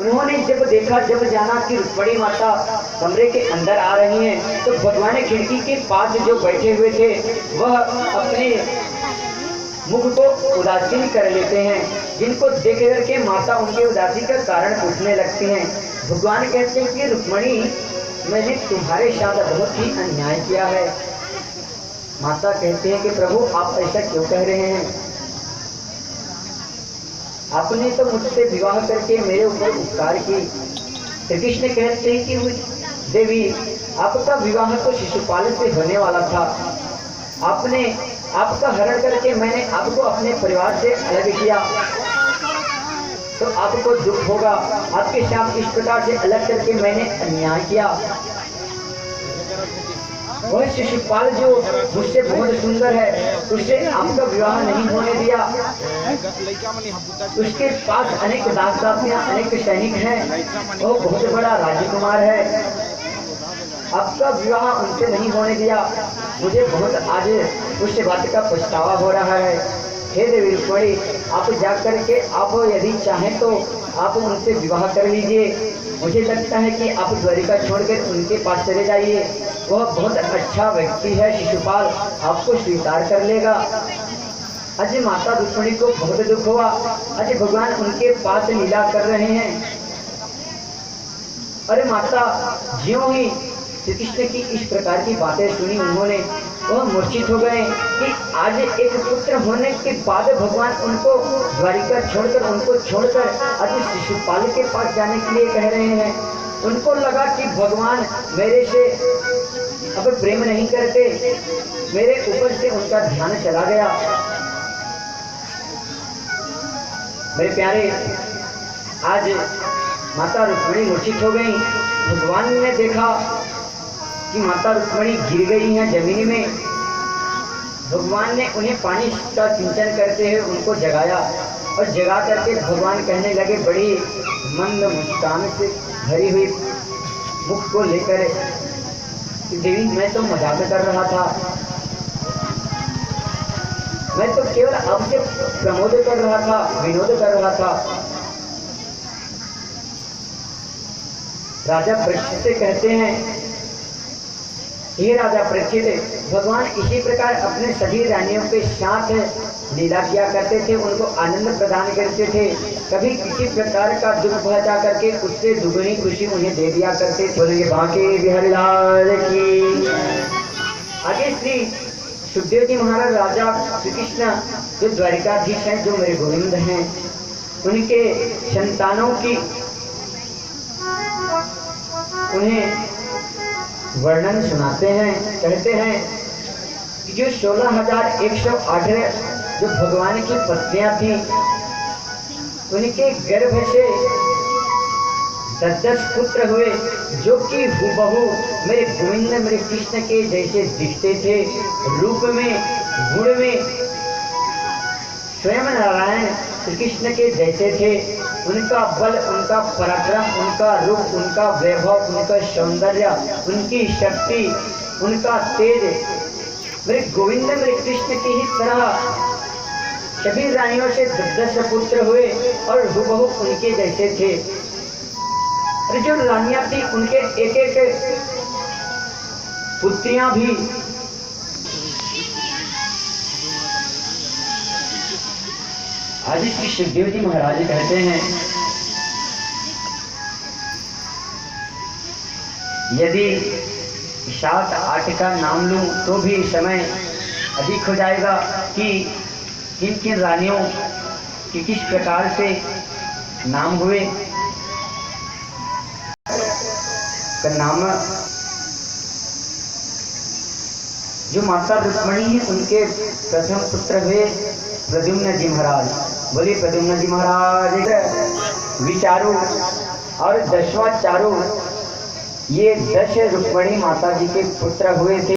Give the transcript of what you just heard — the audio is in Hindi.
उन्होंने जब जाना कि रुक्मिणी माता कमरे के अंदर आ रही हैं, तो भगवान खिड़की के पास जो बैठे हुए थे वह अपने मुख को उदासीन कर लेते हैं, जिनको देख करके माता उनके उदासी का कारण पूछने लगती हैं। भगवान कहते हैं कि रुक्मिणी, मैंने तुम्हारे साथ बहुत ही अन्याय किया है। माता कहते हैं कि प्रभु आप ऐसा क्यों कह रहे हैं? आपने तो मुझसे विवाह करके मेरे ऊपर उपकार की। श्री कृष्ण कहते हैं कि देवी, आपका विवाह तो शिशुपाल से होने वाला था। आपने आपका हरण करके मैंने आपको अपने परिवार से अलग किया, तो आपको दुख होगा। आपके साथ इस प्रकार से अलग करके मैंने अन्याय किया। वह शिशुपाल जो मुझसे बहुत सुंदर है, उससे आपका विवाह नहीं होने दिया। उसके पास अनेक दास दासियां, अनेक सैनिक हैं, वो बहुत बड़ा राजकुमार है। आपका विवाह उनसे नहीं होने दिया। मुझे बहुत आज उस बात का पछतावा हो रहा है। हे देवी रुक्मिणी, आप जा करके आप यदि चाहें तो आप उनसे विवाह कर लीजिए। मुझे लगता है कि आप द्वारिका छोड़कर उनके पास चले जाइए। वह बहुत अच्छा व्यक्ति है, शिशुपाल आपको स्वीकार कर लेगा। आज माता रुक्मिणी को बहुत दुख हुआ। आज भगवान उनके पास लीला कर रहे हैं। अरे माता ज्यों ही श्री कृष्ण की इस प्रकार की बातें सुनी, उन्होंने वह मूर्छित हो गए कि आज एक पुत्र होने के बाद भगवान उनको द्वारिका छोड़कर आज शिशुपाल के पास जाने के लिए कह रहे हैं। उनको लगा कि भगवान मेरे से अब प्रेम नहीं करते, मेरे ऊपर से उनका ध्यान चला गया। मेरे प्यारे, आज माता रुक्मिणी मूर्छित हो गई। भगवान ने देखा कि माता रुक्मिणी गिर गई हैं जमीन में। भगवान ने उन्हें पानी का सिंचन करते हुए उनको जगाया, और जगा करके भगवान कहने लगे बड़ी मंद मुस्कान से भरी हुई मुख को लेकर, देवी मैं तो मजाक कर रहा था, मैं तो केवल आपसे प्रमोद कर रहा था, विनोद कर रहा था। राजा परीक्षित से कहते हैं, ये राजा परीक्षित, भगवान इसी प्रकार अपने सभी रानियों के साथ लीला किया करते थे, उनको आनंद प्रदान करते थे। कभी किसी प्रकार का दुख पहुंचा करके उससे दुगनी खुशी उन्हें दे दिया करते थे। बोलिए बांके बिहारी लाल की। आगे श्री सुखदेव जी महाराज राजा श्री कृष्ण जो द्वारिकाधीश हैं, जो मेरे गोविंद हैं, उनके संतानों की उन्हें वर्णन सुनाते हैं। कहते हैं कि जो 16,108 जो भगवान की पत्नियां थी, उनके गर्भ से 10-10 पुत्र हुए, जो कि हुबहू मेरे गोविंद मेरे कृष्ण के जैसे दिखते थे, रूप में, गुण में स्वयं नारायण श्री कृष्ण के जैसे थे। उनका बल, उनका पराक्रम, उनका रूप, उनका वैभव, उनका सौंदर्य, उनकी शक्ति, उनका तेज मेरे गोविंद मेरे कृष्ण की ही तरह सभी रानियों से 10-10 पुत्र हुए, और हुबहू उनके जैसे थे। और जो रानियां थी उनके एक-एक पुत्रियां भी। आज श्री सुखदेव जी महाराज कहते हैं, यदि 7-8 का नाम लूं तो भी समय अधिक हो जाएगा कि किन किन रानियों की किस प्रकार से नाम हुए। का नाम जो माता रुक्मिणी है, उनके प्रथम पुत्र हुए प्रद्युम्न जी महाराज। बोलिए प्रद्युम्न जी महाराज। विचारू और 10वां चारू, ये 10 रुक्मिणी माता जी के पुत्र हुए थे।